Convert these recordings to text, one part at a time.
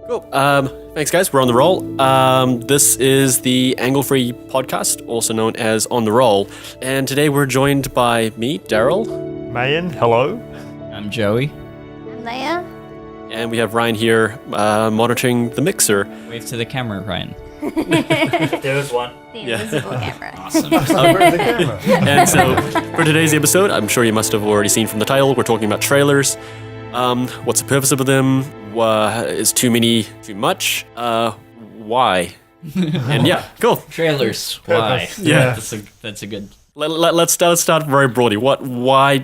Cool. Thanks, guys. We're on the roll. This is the Angle-Free podcast, also known as On the Roll. And today we're joined by me, Daryl. Mayen, hello. I'm Joey. I'm Leah. And we have Ryan here monitoring the mixer. Wave to the camera, Ryan. There's one. The invisible camera. Awesome. Where's the camera? And so for today's episode, I'm sure you must have already seen from the title, we're talking about trailers. What's the purpose of them? Is too many too much? Why? And yeah, cool. Trailers. Why? Yeah. That's a good. Let's start very broadly. Why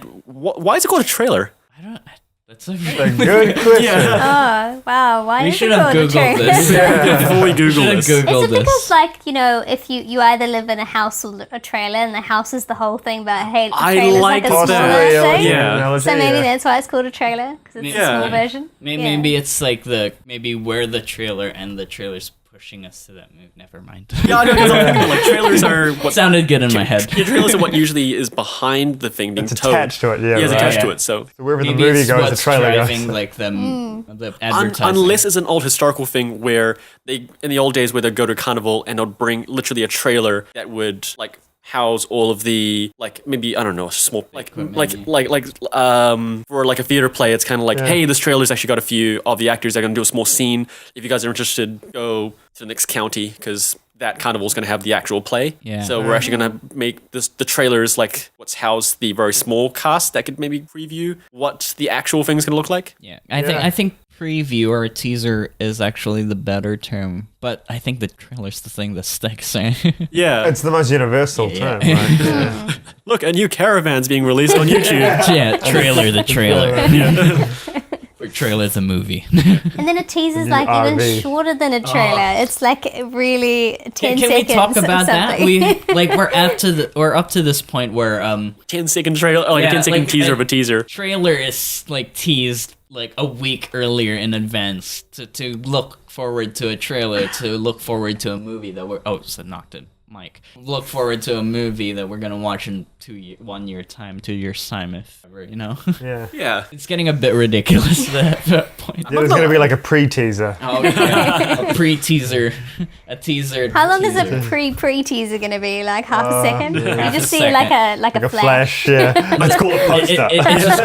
is it called a trailer? I don't. That's a A good question. Oh, wow. Why We is should it have called a Googled trailer? this. Before we Google this. Is it because, like, you know, if you either live in a house or a trailer, and the house is the whole thing, but hey, the I trailer's like like a smaller that. thing? Yeah. So maybe that's why it's called a trailer, because it's Yeah. a small version. Maybe it's like maybe we're the trailer and the trailer's pushing us to that move. Never mind. Yeah, I know, because I'm thinking, like, trailers are what Sounded good in my head. Yeah, trailers are what usually is behind the thing being It's towed. attached to it, yeah. It's right. attached to Yeah. it. So So wherever Maybe the movie it's goes, the what's trailer driving goes. like the advertising. unless it's an old historical thing where they, in the old days, where they'd go to a carnival and they'd bring literally a trailer that would like house all of the, like, maybe, I don't know, small, like for like a theater play, it's kind of like, hey, this trailer's actually got a few of the actors that are going to do a small scene. If you guys are interested, go to the next county, because that carnival's going to have the actual play. Yeah. So we're actually going to make the trailers like what's housed the very small cast that could maybe preview what the actual thing's going to look like. Yeah, I think preview or a teaser is actually the better term, but I think the trailer's the thing that sticks. Yeah. It's the most universal term, Yeah. right? Yeah. Look, a new caravan's being released on YouTube. Yeah, trailer the trailer. Or trailer the movie. And then a teaser's like even RV. shorter than a trailer. It's like really 10 Can we seconds talk or about that? something. We're up to this point where 10-second trailer, like Yeah, a 10-second like, teaser of a teaser. trailer is like teased like a week earlier in advance to look forward to a trailer, to look forward to a movie that we're knocked it. Mike, look forward to a movie that we're gonna watch in 1 year time, 2 years time, if ever, you know. Yeah. Yeah. It's getting a bit ridiculous at that point. Yeah, there's going to be like a pre-teaser. Oh yeah, a pre-teaser, a teaser. How long is teaser. a pre-teaser going to be? Like half a second? yeah. You Half just a see second. like a Like a flash. flash, yeah. Let's call it poster. It's just-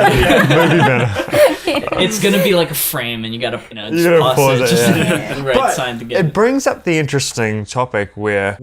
Movie banner. it's gonna be like a frame, and you gotta just gotta pause pause it, it, just yeah. at the right But time to get it brings up the interesting topic where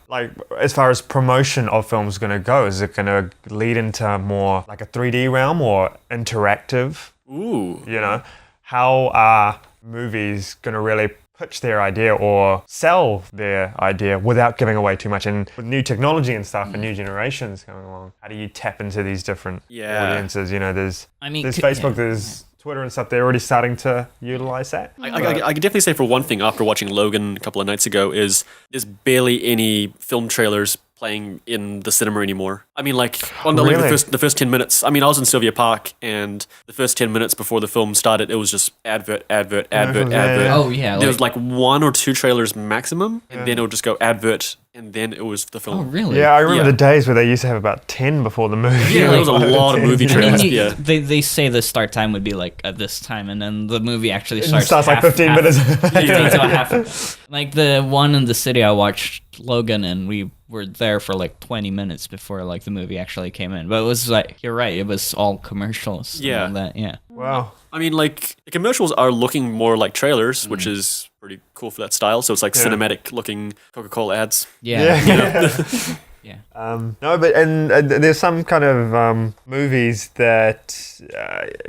like, as far as promotion of films going to go, is it going to lead into more like a 3D realm or interactive? Ooh. You know, how are movies going to really pitch their idea or sell their idea without giving away too much? And with new technology and stuff and new generations coming along, how do you tap into these different audiences? You know, there's Facebook, there's Twitter and stuff. They're already starting to utilize that. I could definitely say, for one thing, after watching Logan a couple of nights ago, is there's barely any film trailers playing in the cinema anymore. I mean, like, the first 10 minutes. I mean, I was in Sylvia Park, and the first 10 minutes before the film started, it was just advert. Oh yeah, There was like one or two trailers maximum, and then it would just go advert, and then it was the film. Oh really? Yeah, I remember Yeah. the days where they used to have about 10 before the movie. Yeah, there was a lot of movie I mean, trailers. you- Yeah. they say the start time would be like at this time, and then the movie actually It starts. starts like 15 minutes. 15 to a half. Like the one in the city, I watched Logan, and we were there for like 20 minutes before like the movie actually came in. But it was like, you're right, it was all commercials. and Yeah. all that. Yeah. Wow. I mean, like, the commercials are looking more like trailers, which is pretty cool for that style. So it's like cinematic looking Coca-Cola ads. Yeah. Yeah. No, but and there's some kind of movies that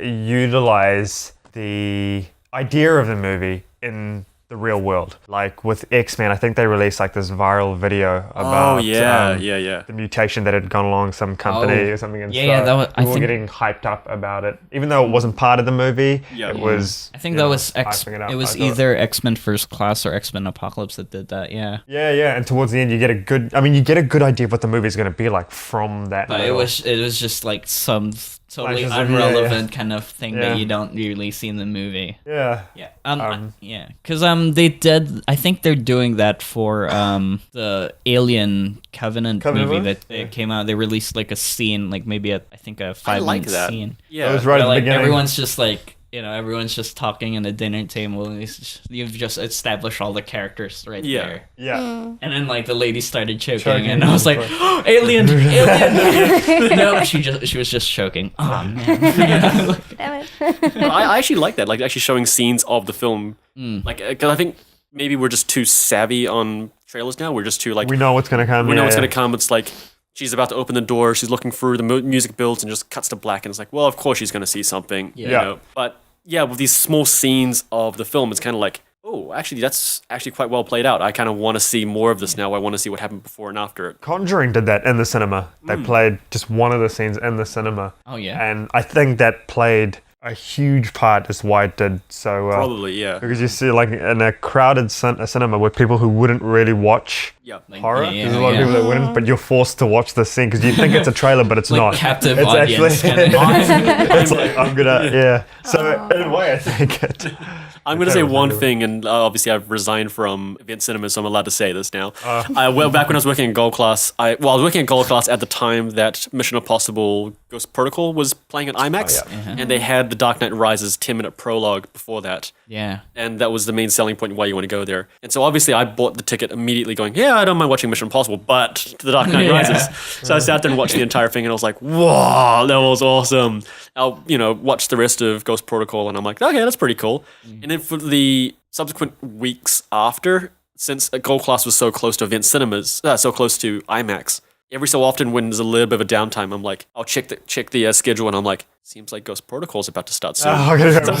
utilize the idea of the movie in the real world. Like with X-Men, I think they released like this viral video about the mutation that had gone along some company or something. And Yeah, that was- I people were think- getting hyped up about it, even though it wasn't part of the movie. Yeah. It was. I think that was hyping it up. it was I thought- either X-Men First Class or X-Men Apocalypse that did that. Yeah. Yeah, and towards the end, you get a good idea of what the movie is going to be like from that. But it was just like some totally Flashes of- irrelevant kind of thing Yeah. that you don't really see in the movie. Yeah. Yeah. Because they did. I think they're doing that for the Alien Covenant Covenant movie one? that came out. They released like a scene, like maybe I think a 5-minute like that. scene. Yeah. It was right Where, at the like beginning. everyone's just like everyone's just talking in the dinner table. And you've just established all the characters right there. Yeah. And then like the lady started choking and I was like, oh, alien. No, she was just choking. Oh man. Damn it. I actually like that, like actually showing scenes of the film. Like, because I think maybe we're just too savvy on trailers now. We're just too like We know what's going to come. we know what's going to come. It's like she's about to open the door. She's looking through. The music builds and just cuts to black. And it's like, well, of course she's going to see something. Yeah. You know? But yeah, with these small scenes of the film, it's kind of like, oh, actually, that's actually quite well played out. I kind of want to see more of this now. I want to see what happened before and after it. Conjuring did that in the cinema. They played just one of the scenes in the cinema. Oh, yeah. And I think that played a huge part as why it did so well. Probably, yeah. Because you see, like, in a crowded cinema with people who wouldn't really watch Yeah. Like, horror. yeah, There's a lot of people that wouldn't, but you're forced to watch this scene because you think it's a trailer, but it's like not. captive It's audience. actually- Kinda. It's like, I'm gonna, yeah. So, in a way, I think it. I'm going to say one thing, and obviously I've resigned from event cinema, so I'm allowed to say this now. Well, back when I was working in Gold Class, I was working in Gold Class at the time that Mission Impossible Ghost Protocol was playing at IMAX, and they had the Dark Knight Rises 10-minute prologue before that. Yeah. And that was the main selling point why you want to go there. And so obviously I bought the ticket immediately going, yeah, I don't mind watching Mission Impossible, but The Dark Knight Rises. So I sat there and watched the entire thing and I was like, whoa, that was awesome. I'll, watch the rest of Ghost Protocol and I'm like, okay, that's pretty cool. And then for the subsequent weeks after, since Gold Class was so close to event cinemas, so close to IMAX, every so often when there's a little bit of a downtime, I'm like, I'll check the schedule and I'm like, seems like Ghost Protocol is about to start soon. Oh, okay, So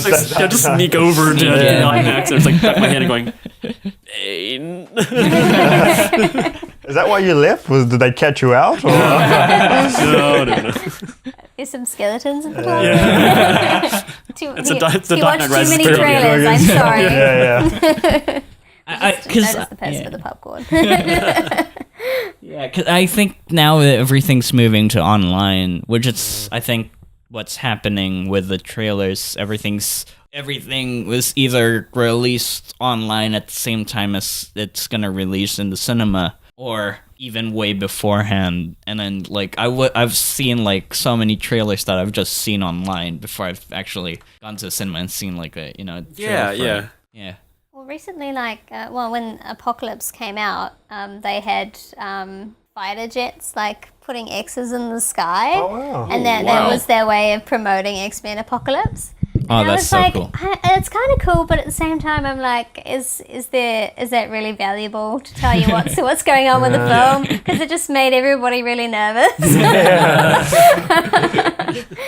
I just sneak over to IMAX and it's like back my hand and going, Bane. Is that why you left? Did they catch you out? Or? No. There's some skeletons in the club. It's the Dark you watched Knight too Rises many too. trailers. I'm sorry. Yeah. Because Notice the pest for the popcorn. Yeah, 'cause I think now that everything's moving to online, which is, I think, what's happening with the trailers. Everything was either released online at the same time as it's gonna release in the cinema, or even way beforehand. And then, like, I've seen, like, so many trailers that I've just seen online before I've actually gone to the cinema and seen, like, a, trailer yeah. Well, recently, when Apocalypse came out, they had fighter jets, like, putting X's in the sky. Oh, wow. And that was their way of promoting XMen Apocalypse. Oh, And I that's was so like, cool. it's kind of cool, but at the same time, I'm like, is that really valuable to tell you what's going on with the film? Because it just made everybody really nervous.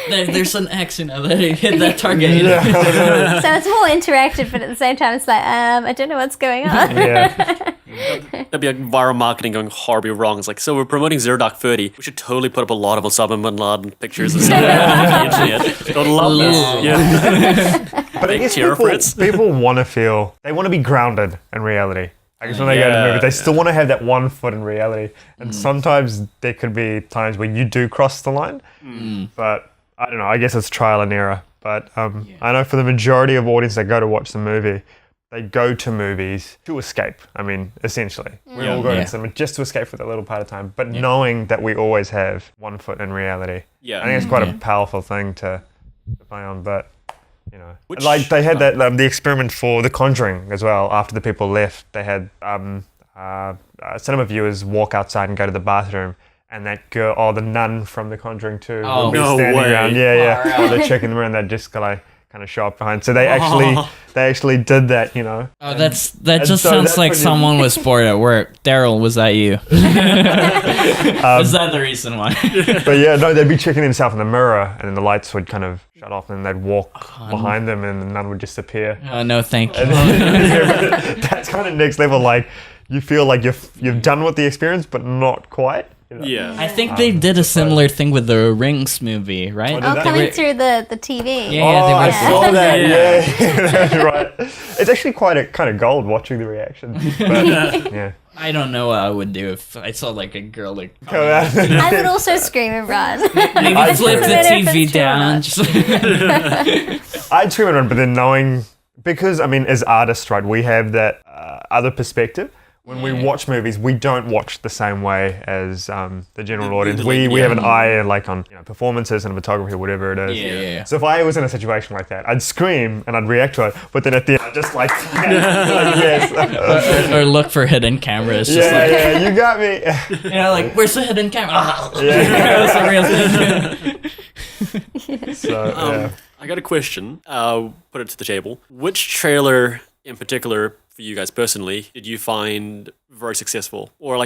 There's an X, that hit that target. So it's more interactive, but at the same time, it's like, I don't know what's going on. Yeah. That'd be like viral marketing going horribly wrong. It's like, so we're promoting Zero Dark 30. We should totally put up a lot of Osama bin Laden pictures and stuff on the internet. They'll love this. Yeah. But I Big guess cheer for it. people want to be grounded in reality. I guess when they go to the movie, they still want to have that 1 foot in reality. And sometimes there could be times where you do cross the line. But I don't know. I guess it's trial and error. But I know for the majority of audience that go to watch the movie, they go to movies to escape. I mean, essentially. We all go to cinema just to escape for that little part of time. But knowing that we always have 1 foot in reality. Yeah. I think it's quite a powerful thing to play on. But, like they had that the experiment for The Conjuring as well. After the people left, they had cinema viewers walk outside and go to the bathroom. And that girl, the nun from The Conjuring 2, would be no standing way. around. Yeah. While they're checking them around, they'd just kind of show up behind. So they actually did that, Oh, that And just so sounds that's like when you- someone was bored at work. Daryl, was that you? Is that the reason why? But yeah, no, they'd be checking themselves in the mirror, and then the lights would kind of shut off, and they'd walk behind them, and the nun would just appear. Oh, no, thank you. Yeah, but that's kind of next level. Like you feel like you've done with the experience, but not quite. Yeah. I think they did a similar thing with the Rings movie, right? did Oh, that? coming through the TV. Yeah, they were. I saw that. Yeah. That's right. It's actually quite a kind of gold watching the reaction. But, yeah. I don't know what I would do if I saw like a girl like Go out. I would also scream and run. maybe flip the Doesn't matter if TV it's true or down. not. Just I'd scream it on, but then knowing, because I mean, as artists, right, we have that other perspective when we watch movies, we don't watch the same way as the general audience. We have an eye like on performances, cinematography, whatever it is. Yeah. So if I was in a situation like that, I'd scream and I'd react to it, but then at the end, I'd just like, yes. or look for hidden cameras. Just You got me. Like, where's the hidden camera? So, I got a question. I'll put it to the table. Which trailer in particular, for you guys personally, did you find very successful? Or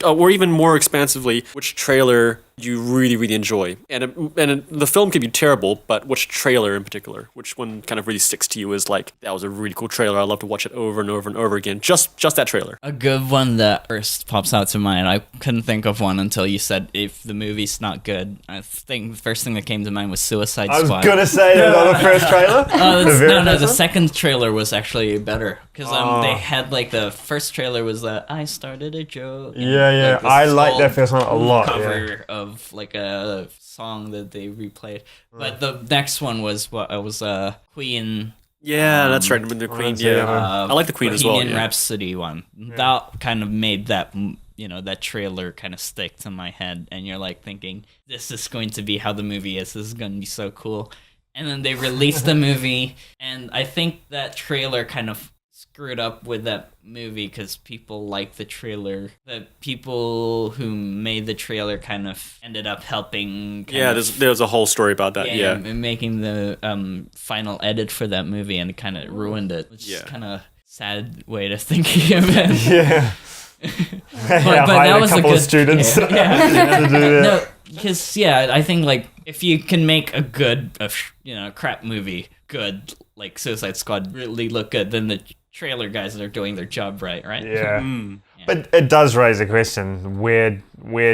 or even more expansively, which trailer you really, really enjoy? And the film could be terrible, but which trailer in particular? Which one kind of really sticks to you as like, that was a really cool trailer, I'd love to watch it over and over and over again. Just that trailer. A good one that first pops out to mind. I couldn't think of one until you said if the movie's not good. I think the first thing that came to mind was Suicide Squad. I was going to say that on the first trailer. The second trailer was actually better. Because they had like the first trailer was I started a joke. Yeah. Like, I like that first one a lot. Cover of like a song that they replayed. But the next one was Queen. Yeah, that's right. The Queen. I like the Queen as well. Bohemian Rhapsody one. That kind of made that that trailer kind of stick to my head, and you're like thinking, this is going to be how the movie is. This is going to be so cool. And then they released the movie, and I think that trailer kind of screwed up with that movie because people liked the trailer. The people who made the trailer kind of ended up helping. There's a whole story about that. Yeah, making the final edit for that movie, and it kind of ruined it. Which is kind of sad way to think of it. Yeah. but that was a couple of students. to do that. No, because I think like if you can make a good, crap movie good, like Suicide Squad, really look good, then the trailer guys are doing their job right? Yeah. But it does raise a question. Where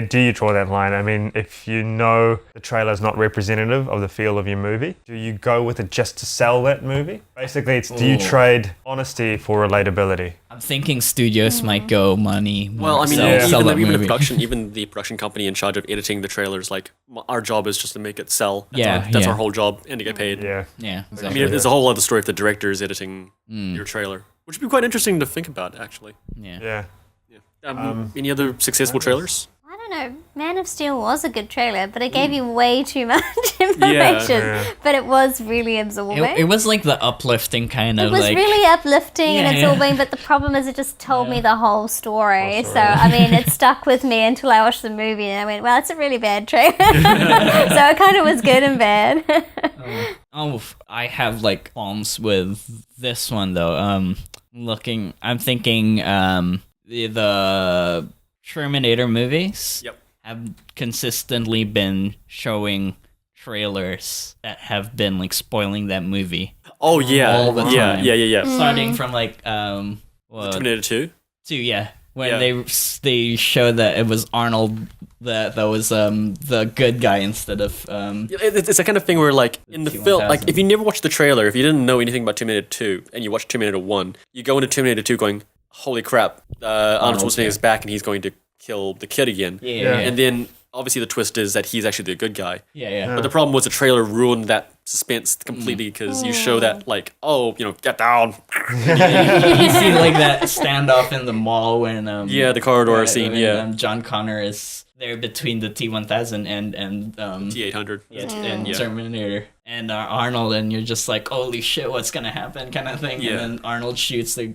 do you draw that line? I mean, if you know the trailer's not representative of the feel of your movie, do you go with it just to sell that movie? Basically, it's do you trade honesty for relatability? I'm thinking studios might go money. Well, I mean, even the production company in charge of editing the trailers, like, our job is just to make it sell. That's our whole job, and to get paid. Yeah. Exactly. I mean, there's a whole other story if the director is editing your trailer, which would be quite interesting to think about, actually. Yeah. Any other successful trailers? I don't know. Man of Steel was a good trailer, but it gave you way too much information. But it was really absorbing. It was like the uplifting kind of. It was really uplifting and absorbing, but the problem is it just told me the whole story. So, I mean, it stuck with me until I watched the movie and I went, well, it's a really bad trailer. So it kind of was good and bad. I have like qualms with this one though. I'm thinking the Terminator movies have consistently been showing trailers that have been like spoiling that movie. Oh yeah, all the time. Yeah. Starting from like Terminator 2. When they showed that it was Arnold that was the good guy instead of It's a kind of thing where like in the film, like if you never watched the trailer, if you didn't know anything about Terminator 2 and you watched Terminator 1, you go into Terminator 2 going, holy crap, Arnold Schwarzenegger is back and he's going to kill the kid again. And then obviously the twist is that he's actually the good guy. But the problem was the trailer ruined that suspense completely because you show that like, get down. You see like that standoff in the mall when the corridor scene. When, John Connor is there between the T-1000 and T-800 and Terminator and Arnold, and you're just like, holy shit, what's gonna happen kind of thing. And then Arnold shoots the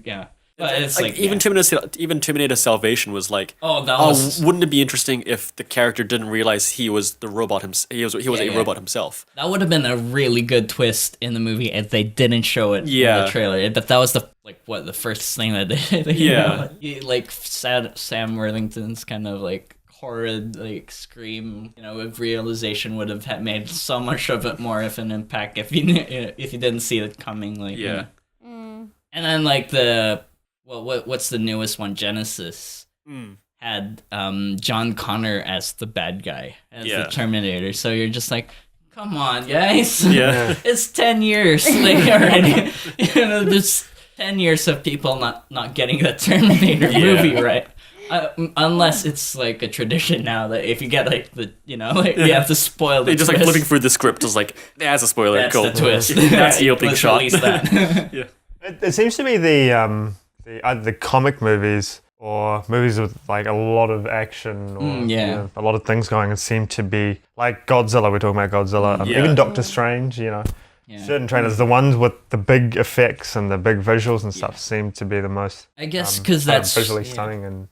But it's like even Terminator Salvation was like, wouldn't it be interesting if the character didn't realize he was the robot himself? He was a robot himself. That would have been a really good twist in the movie if they didn't show it in the trailer. But that was the first thing that they did. Like Sam Worthington's kind of like horrid like scream, with realization would have made so much of it more of an impact if you didn't see it coming. And then like what's the newest one? Genesis had John Connor as the bad guy, as the Terminator. So you're just like, come on, guys. It's 10 years already. There's 10 years of people not getting the Terminator movie right. Unless it's like a tradition now that if you get like you have to spoil they just twist. Like flipping through the script is like, there's a spoiler. That's the twist. That's the opening shot. That. It seems to be the the comic movies or movies with like a lot of action or a lot of things going on seem to be like Godzilla. We're talking about Godzilla. Even Doctor Strange, certain trailers, the ones with the big effects and the big visuals and stuff seem to be the most, I guess, because that's visually stunning and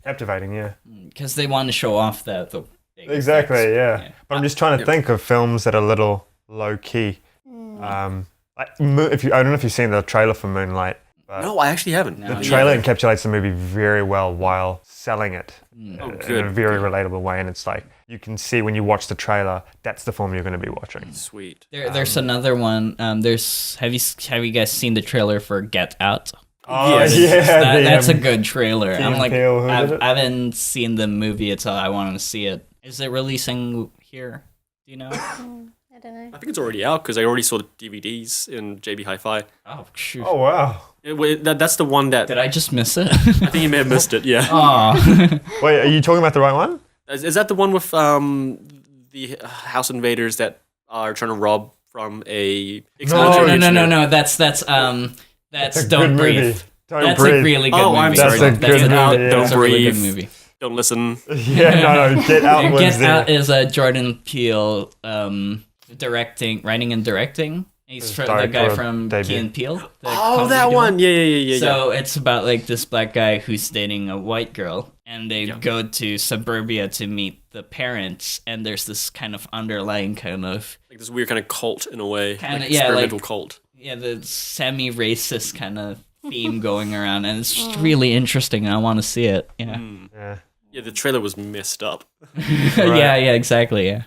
captivating. Because they want to show off the big exactly, effects. But I'm just trying to think of films that are a little low key. I don't know if you've seen the trailer for Moonlight. No, I actually haven't. The trailer encapsulates the movie very well while selling it in a very relatable way, and it's like you can see when you watch the trailer that's the film you're going to be watching. Sweet. There's another one. Have you guys seen the trailer for Get Out? Oh That's a good trailer. I'm like, Peele, I haven't seen the movie until I want to see it. Is it releasing here? Do you know? I don't know. I think it's already out because I already saw the DVDs in JB Hi-Fi. Oh shoot! Oh wow! That's the one that Did I just miss it? I think you may have missed it. Yeah. Oh. Wait, are you talking about the right one? Is that the one with the house invaders that are trying to rob from a No. That's a Don't good Breathe. movie. Don't That's breathe. a really good Oh, movie. I'm sorry. That's a good Get Out, movie, yeah. Don't That's a really good Breathe. movie. Don't listen. No. Get Out was Get there. Out is a Jordan Peele writing and directing. He's the guy director from debut. Key and Peele. the Oh, comedy that duo. one. Yeah. So it's about like this black guy who's dating a white girl, and they go to suburbia to meet the parents, and there's this kind of underlying kind of Like this weird kind of cult in a way. Kinda, like yeah, experimental like- cult. the semi-racist kind of theme going around, and it's just really interesting, and I want to see it. Yeah, Yeah, the trailer was messed up. yeah, exactly. Yeah.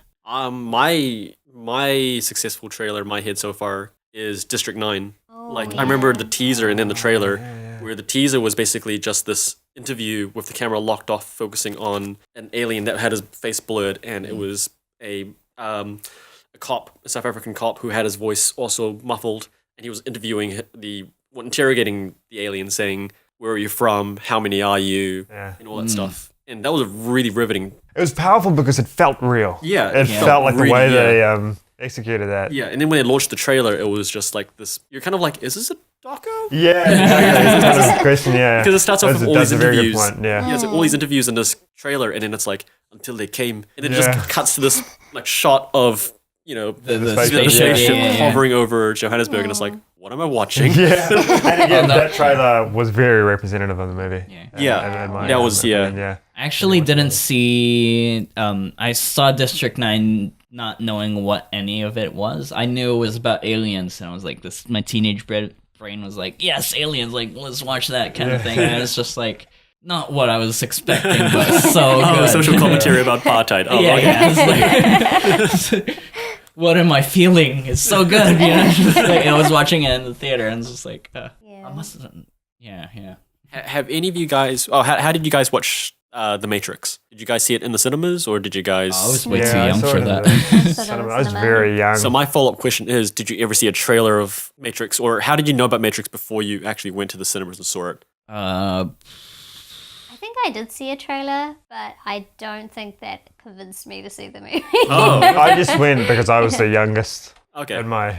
My successful trailer in my head so far is District 9. I remember the teaser and then the trailer, where the teaser was basically just this interview with the camera locked off, focusing on an alien that had his face blurred, and it was a cop, a South African cop, who had his voice also muffled, and he was interrogating the alien, saying, "Where are you from? How many are you?" and all that stuff. And that was a really riveting. It was powerful because it felt real. Yeah, It felt like the really, way they executed that. Yeah, and then when they launched the trailer, it was just like this. You're kind of like, is this a doco? Yeah, exactly. That's a question, yeah. Because it starts off with all these That's a very good interviews. point, yeah. Yeah, it's like all these interviews in this trailer, and then it's like until they came, and then it just cuts to this like shot of The spaceship, spaceship yeah. hovering over Johannesburg, and it's like, what am I watching? Yeah, and again, that trailer was very representative of the movie. Yeah. And my, That was, opinion, yeah. I actually didn't see. I saw District 9 not knowing what any of it was. I knew it was about aliens, and I was like, "This." My teenage brain was like, "Yes, aliens! Like, let's watch that kind of thing." And it's just like not what I was expecting, but so good. Social commentary about apartheid. Oh, Yeah, okay. it's like, what am I feeling? It's so good, Just like, I was watching it in the theater, and it's just like, I must have. Yeah. Have any of you guys? Oh, how did you guys watch The Matrix? Did you guys see it in the cinemas, or did you guys? I was way too I young saw for it in that. the cinema. I was very young. So my follow-up question is, did you ever see a trailer of Matrix, or how did you know about Matrix before you actually went to the cinemas and saw it? I think I did see a trailer, but I don't think that convinced me to see the movie. Oh, I just went because I was the youngest okay. in my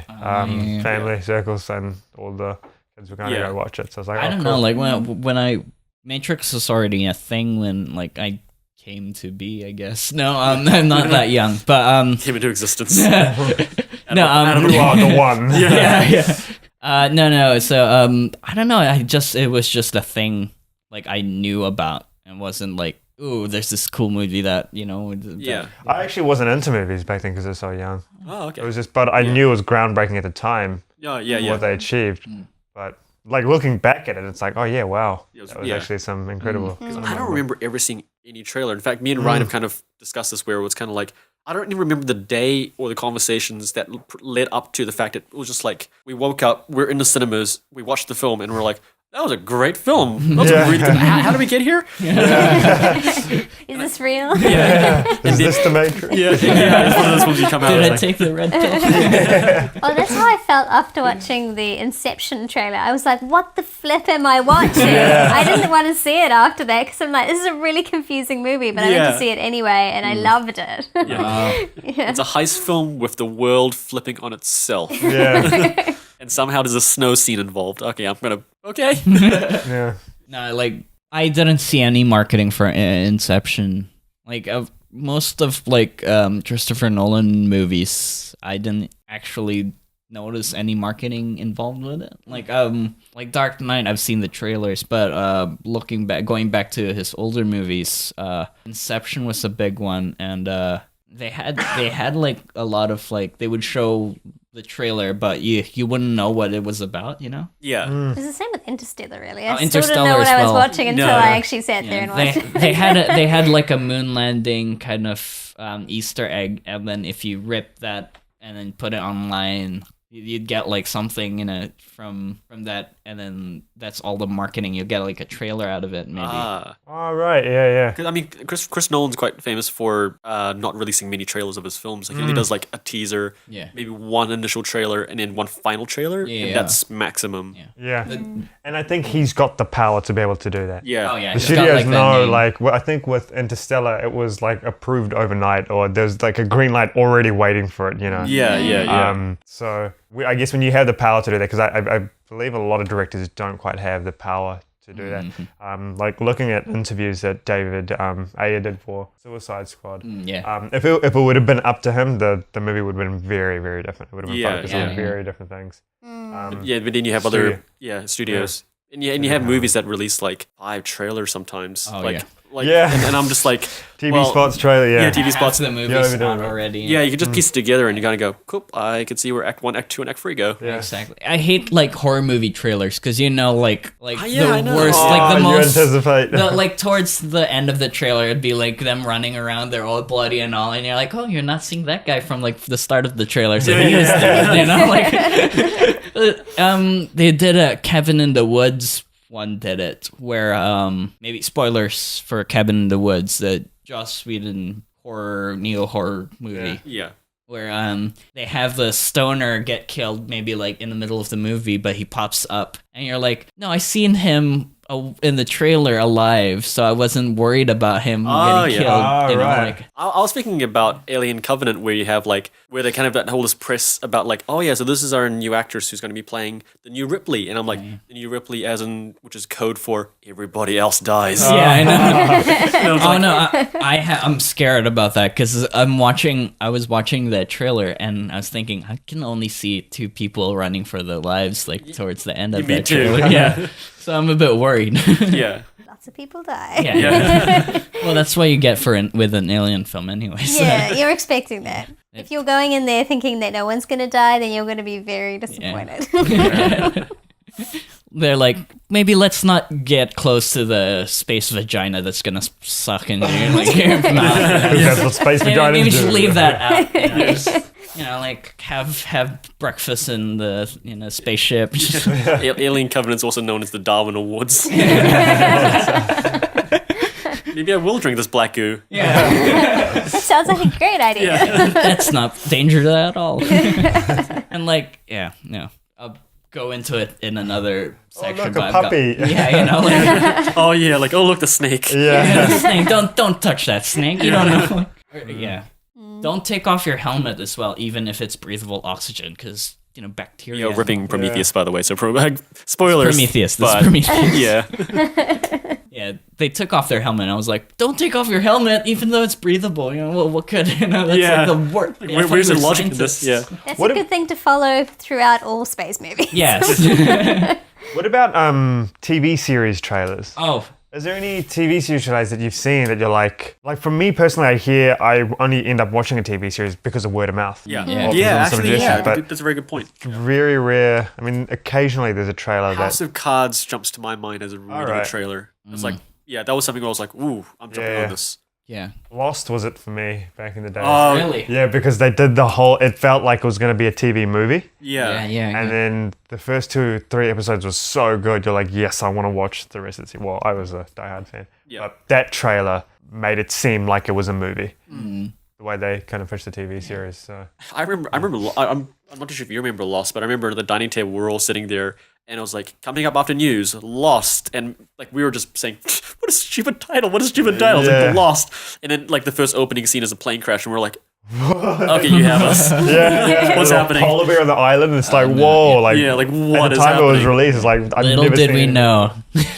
family circles, and all the kids were going to go watch it. So I was like, I don't know, like when Matrix was already a thing when like I came to be, I guess. No, I'm not that young, but Came into existence. you are the one. No. So I don't know. It was just a thing like I knew about, and wasn't like, ooh, there's this cool movie that Yeah. I actually wasn't into movies back then because I was so young. Oh, okay. It was just, but I knew it was groundbreaking at the time. Yeah. What they achieved, but like looking back at it, it's like, oh yeah, wow, that was actually some incredible. I don't remember ever seeing any trailer. In fact, me and Ryan have kind of discussed this, where it was kind of like, I don't even remember the day or the conversations that led up to the fact that it was just like, we woke up, we're in the cinemas, we watched the film, and we're like, that was a great film. That was a really good. How did we get here? Is this real? Is this the Matrix? Yeah. It's one of those films you come out. Did I like, take the red pill? Well, that's how I felt after watching the Inception trailer. I was like, what the flip am I watching? I didn't want to see it after that because I'm like, this is a really confusing movie, but I went to see it anyway, and I loved it. It's a heist film with the world flipping on itself. Yeah. And somehow there's a snow scene involved. Okay, I'm going to Okay. Yeah. No, like I didn't see any marketing for Inception. Like most of like Christopher Nolan movies, I didn't actually notice any marketing involved with it. Like Dark Knight, I've seen the trailers, but going back to his older movies, Inception was a big one, and they had like a lot of like they would show the trailer, but you wouldn't know what it was about, you know? Yeah. It's the same with Interstellar, really. I still Interstellar didn't know what as I was well. watching until No. I actually sat there and watched it. They had like a moon landing kind of Easter egg, and then if you rip that and then put it online, you'd get like something in it from that, and then that's all the marketing. You'll get like a trailer out of it, maybe. Ah. Oh, right. Yeah. 'Cause, I mean, Chris Nolan's quite famous for not releasing many trailers of his films. Like, he only does like a teaser, Yeah. maybe one initial trailer, and then one final trailer, Yeah. and that's maximum. Yeah. Yeah. And I think he's got the power to be able to do that. Yeah. Oh yeah. The he's got, studios like, that know, name. like, I think with Interstellar, it was like approved overnight, or there's like a green light already waiting for it, you know? Yeah. So I guess when you have the power to do that, because I believe a lot of directors don't quite have the power to do that. Like looking at interviews that David Ayer did for Suicide Squad. Yeah. If it would have been up to him, the movie would have been very, very different. It would have been Yeah, focused yeah. on very different things. Yeah, but then you have Studio. other studios. And you have movies that release like 5 trailers sometimes. Oh, like, yeah. Like, Yeah. and I'm just like, TV well, spots trailer, yeah. Yeah, TV spots. After the movie Yeah, we spot don't know. already. Yeah, you can just piece it together and you kind of go, cool, I can see where Act 1, Act 2, and Act 3 go. Yeah. Exactly. I hate like horror movie trailers because you know, like yeah, I the know. worst, Oh, like the you most. anticipate. Like towards the end of the trailer, it'd be like them running around, they're all bloody and all, and you're like, oh, you're not seeing that guy from like the start of the trailer, so he was dead, you know, like. They did a Cabin in the Woods one did it where maybe spoilers for Cabin in the Woods, the Joss Whedon horror neo horror movie. Yeah. Where they have the stoner get killed maybe like in the middle of the movie, but he pops up and you're like, no, I seen him in the trailer alive, so I wasn't worried about him getting killed. Oh, you know, right. like, I was thinking about Alien Covenant, where you have like where they kind of hold this press about like, oh yeah, so this is our new actress who's going to be playing the new Ripley, and I'm like, the new Ripley, as in which is code for everybody else dies. yeah, I know. And I was Oh like, no, I'm scared about that because I was watching the trailer and I was thinking I can only see 2 people running for their lives like towards the end of Me that too. trailer. Yeah, so I'm a bit worried. yeah. Lots of people die. Yeah. Well, that's what you get with an alien film, anyways. Yeah, you're expecting that. If you're going in there thinking that no one's going to die, then you're going to be very disappointed. They're like, maybe let's not get close to the space vagina that's gonna suck in you. Like, That's what space vaginas maybe do. just leave that out. You know, like have breakfast in the spaceship. Alien Covenant's also known as the Darwin Awards. Maybe I will drink this black goo. Yeah, Sounds like a great idea. that's not dangerous at all. And like, I'll go into it in another section. look, but a I've got- puppy. yeah, you know, like, Oh yeah, like oh look, the snake. Yeah. snake. Don't touch that snake. You don't know. Yeah. Don't take off your helmet as well, even if it's breathable oxygen, because bacteria. You're ripping Prometheus, by the way. So spoilers. Prometheus. This is but- Prometheus. Yeah. Yeah, they took off their helmet. And I was like, don't take off your helmet, even though it's breathable. Well, what could that's Yeah. like the worst. Where's the logic in this? Yeah. That's What a if- good thing to follow throughout all space movies. Yes. What about TV series trailers? Oh, Is there any TV series trailers that you've seen that you're like for me personally, I only end up watching a TV series because of word of mouth. Yeah. Yeah. Yeah. Some Actually, yeah. suggestions, but That's a very good point. very rare. I mean, occasionally there's a trailer House that of Cards jumps to my mind as a really Alright. good trailer. It's like, yeah, that was something where I was like, ooh, I'm jumping Yeah. on this. yeah. Lost was it for me back in the day. Oh, Really? Yeah, because they did the whole. It felt like it was going to be a TV movie, Yeah. and then the first 2-3 episodes was so good. You're like, yes, I want to watch the rest of the series. Well, I was a diehard fan, Yeah. but that trailer made it seem like it was a movie. The way they kind of pushed the TV series. So I remember. I'm not too sure if you remember Lost, but I remember the dining table. We're all sitting there, and it was like coming up after news, Lost, and like we were just saying, "What a stupid title! What a stupid title!" It's Yeah. like the Lost, and then like the first opening scene is a plane crash, and we're like, Okay, you have us. Yeah. What's happening? Polar bear on the island. It's like, whoa. Like, Yeah, like at what the is time it was happening? released, it's like, I've Little never did seen we it. know.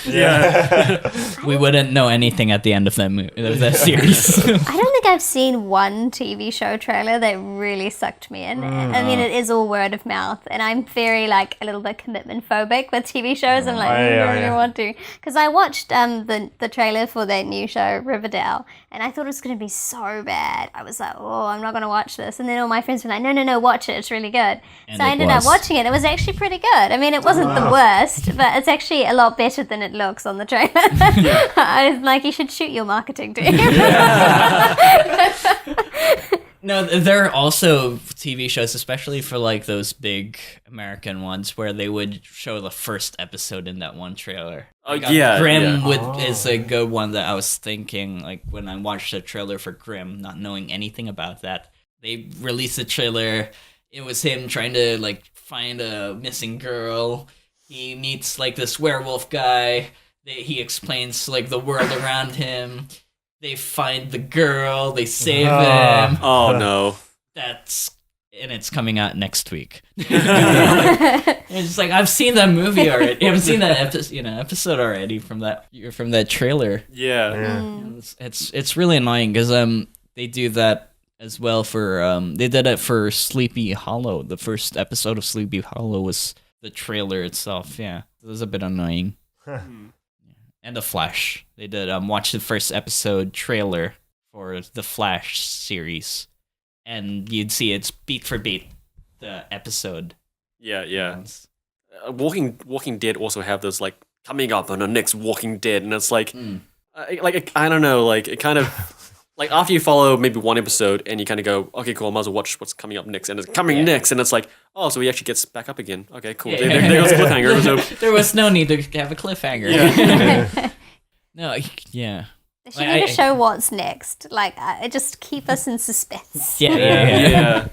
Yeah. We wouldn't know anything at the end of that that series. I don't think I've seen one TV show trailer that really sucked me in. I mean, it is all word of mouth, and I'm very like a little bit commitment phobic with TV shows. I'm like, I don't really want to, because I watched the trailer for that new show Riverdale, and I thought it was going to be so bad. I was like, oh, I'm not going to watch this. And then all my friends were like, no, watch it. It's really good. And so I it ended up was. watching it. It was actually pretty good. I mean, it wasn't the worst, but it's actually a lot better than it looks on the trailer. I was like, you should shoot your marketing team. No, there are also TV shows, especially for like those big American ones, where they would show the first episode in that one trailer. Oh, Like, yeah, Grimm yeah. is a good one that I was thinking, like when I watched the trailer for Grimm, not knowing anything about that. They released a trailer. It was him trying to like find a missing girl. He meets like this werewolf guy. He explains like the world around him. They find the girl. They save him. Oh no. It's coming out next week. It's just like I've seen that movie already. I've seen that episode already from that trailer. Yeah. It's really annoying because they do that as well for they did it for Sleepy Hollow. The first episode of Sleepy Hollow was the trailer itself. Yeah, it was a bit annoying. And The Flash. They did watch the first episode trailer for the Flash series, and you'd see it's beat for beat the episode. Yeah. Walking Dead also have those like coming up on the next Walking Dead, and it's like, I don't know, like it kind of. Like, after you follow maybe one episode and you kind of go, okay, cool, I might as well watch what's coming up next. And it's coming next. And it's like, oh, so he actually gets back up again. Okay, cool. Yeah. There goes the cliffhanger. So, There was no need to have a cliffhanger. yeah. No, yeah. They should need to show what's next. Like, just keep us in suspense. Yeah.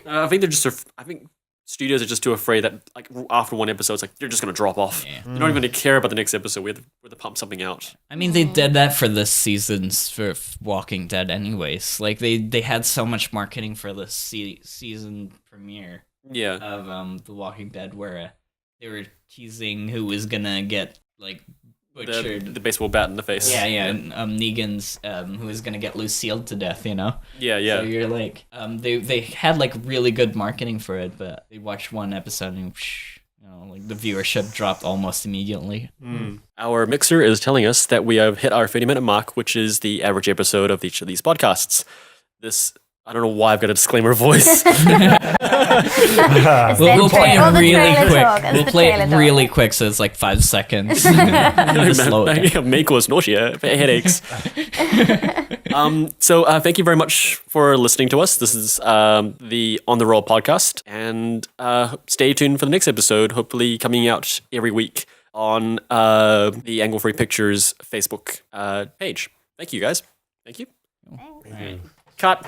I think they're just, I think studios are just too afraid that, like, after one episode, it's like, you're just going to drop off. Yeah. You're not even going to care about the next episode. We have to pump something out. I mean, they did that for the seasons for Walking Dead anyways. Like, they had so much marketing for the season premiere Yeah. of The Walking Dead where they were teasing who was gonna get, like, butchered. The baseball bat in the face. Yeah, and Negan's who was gonna get Lucille to death, you know? Yeah. So you're like, they had like really good marketing for it, but they watched one episode and like the viewership dropped almost immediately. Our mixer is telling us that we have hit our 30-minute mark, which is the average episode of each of these podcasts. I don't know why I've got a disclaimer voice. We'll play it really quick. We'll play it really quick, so it's like 5 seconds. Just slow it down. May cause nausea, headaches. So thank you very much for listening to us. This is the On the Roll podcast, and stay tuned for the next episode, hopefully coming out every week on the Angle Free Pictures Facebook page. Thank you, guys. Thank you. All right. Cut.